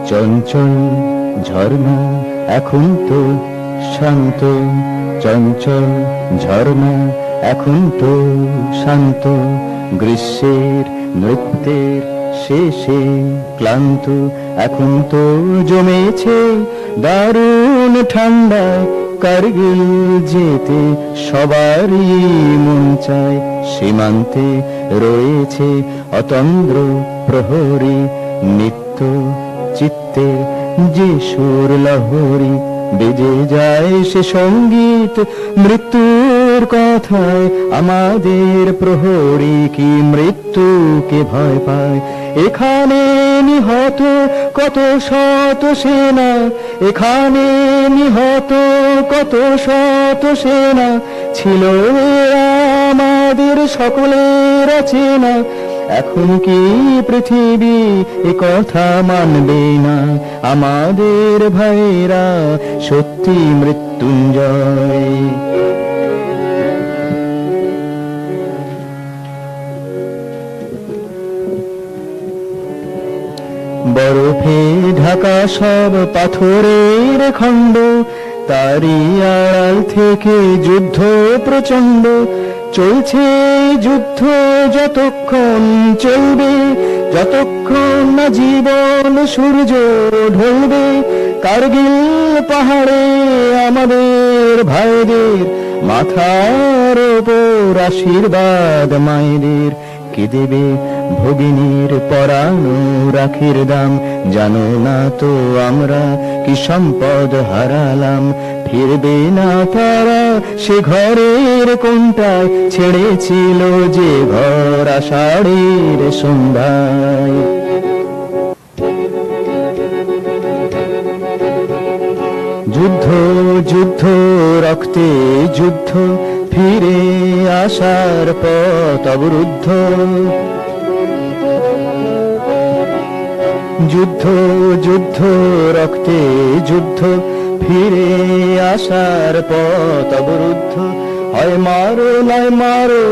চঞ্চল ঝর্ণা এখন তো শান্ত, চঞ্চল ঝর্ণা এখন তো শান্ত, গ্রীষ্মের নৃত্যের শেষে ক্লান্ত, এখন তো জমেছে দারুণ ঠান্ডা, কারগিল যেতে সবারই মন চায়, সীমান্তে রয়েছে অতন্দ্র প্রহরী, নিত্য চিত্তে যে সুর লহরী, বেজে যায় সে সঙ্গীত মৃত্যুর কথায়, আমাদের প্রহরী কি মৃত্যুকে ভয় পায়? এখানে নিহত কত শত সেনা, এখানে নিহত কত শত সেনা, ছিল এরা আমাদের সকলের চেনা, এখন কি পৃথিবী এ কথা মানবে না? আমাদের ভাইরা সত্যি মৃত্যুঞ্জয়। বরফে ঢাকা সব পাথরের খণ্ড, তারই আড়াল থেকে যুদ্ধ প্রচণ্ড, চলছে যুদ্ধ যতক্ষণ চলবে, যতক্ষণ না জীবন সূর্য ঢলবে, কারগিল পাহাড়ে আমাদের ভাইদের মাথার ওপর আশীর্বাদ মায়েদের, কে দেবে ভগিনীর পরানো রাখির দাম? জানো না তো আমরা কি সম্পদ হারালাম, ফিরবে না তারা সে ঘরের কোনটায়, ছেড়েছিল যে ঘর আষাঢ়ের সন্ধ্যায়। যুদ্ধ যুদ্ধ রক্তে যুদ্ধ, ফিরে আসার পথ অবরুদ্ধ, যুদ্ধ যুদ্ধ রক্তে যুদ্ধ, ফিরে আসার পথ অবরুদ্ধ, হয় মারো নয় মারো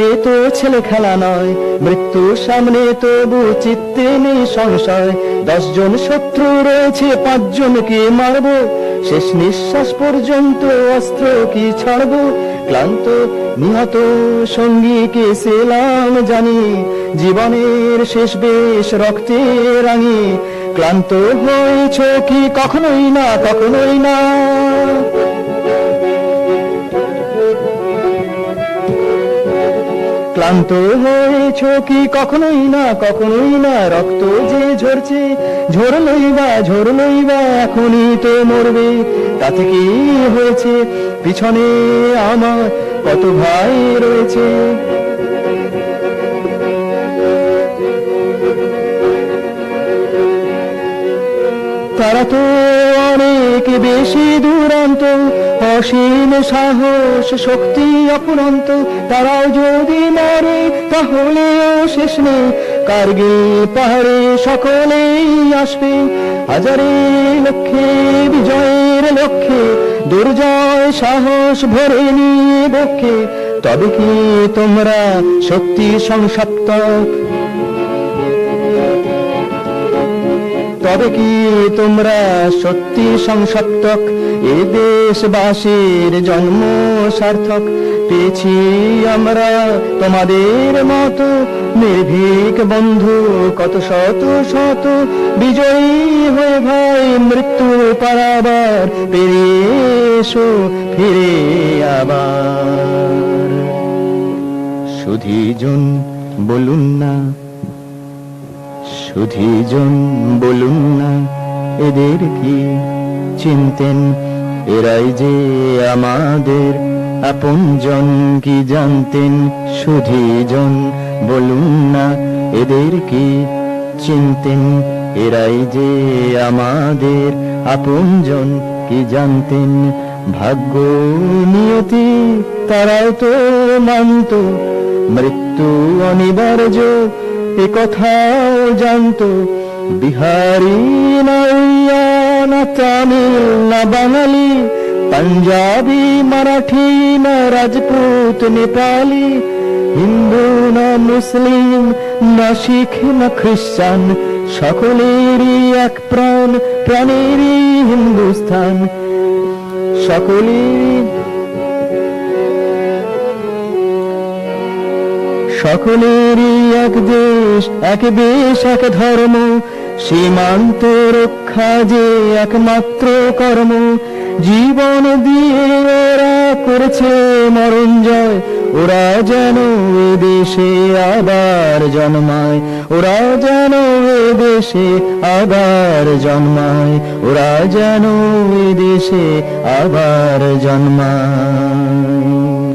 এ তো ছেলে খেলা নয়, মৃত্যুর সামনে তবু চিত্তে নেই সংশয়, 10 জন শত্রু রয়েছে 5 জনকে মারবো, শেষ নিঃশ্বাস পর্যন্ত অস্ত্র কি ছাড়বো, ক্লান্ত নিহত সঙ্গীকে সেলাম জানি, জীবনের শেষ বেশ রক্তে রাঙি, ক্লান্ত হয়েছ কি কখনোই না কখনোই না, ক্লান্ত হয়েছ কি কখনোই না কখনোই না, রক্ত যে ঝরছে ঝরলই বা এখনই তো মরবে, তাতে কি হয়েছে? পিছনে আমার কত ভাই রয়েছে, তারা তো অনেক বেশি দুরন্ত, অসীম সাহস শক্তি অপুরন্ত, তারাও যদি মরে তাহলেও শেষ নেই, কারগিল পাহাড়ে সকলেই আসবে, হাজারে লক্ষে বিজয়ের লক্ষ্যে, দুর্জয় সাহস ভরে নিয়ে বক্ষে, তবে কি তোমরা সত্যি সংসপ্তক, তবে কি তোমরা সত্যি সংসপ্তক, এ দেশবাসীর জন্ম সার্থক, পেয়েছি আমরা তোমাদের মতো নির্ভীক বন্ধু, কত শত শত বিজয়ী হয়ে ভাই মৃত্যু পারাবার, পেরিয়ে এসো ফিরে আবার। সুধীজন বলুন না, সুধীজন বলুন না, এদের কি চিনতেন? এরাই যে আমাদের আপনজন, কি জানতেন? সুধীজন বলুন না, এদের কি চিনতেন? এরাই যে আমাদের আপনজন, কি জানতেন? ভাগ্য নিয়তি তারাও তো মানত, মৃত্যু অনিবার্য এ কথাও জানতো, বিহারি না উড়িয়া না তামিল না বাঙালি, পাঞ্জাবি মারাঠি না রাজপুত নেপালি, হিন্দু না মুসলিম না শিখ না খ্রিস্টান, সকলেরই এক প্রাণ, প্রাণেরই হিন্দুস্থান। সকলেরই এক দেশ, এক বেশ, এক ধর্ম, সীমান্ত রক্ষা যে একমাত্র কর্ম। জীবন দিয়ে ওরা করেছে মরণ জয়, ওরা যেন এ দেশে আবার জন্মায়, ওরা যেন এ দেশে আবার জন্মায়, ওরা যেন এ দেশে আবার জন্মায়।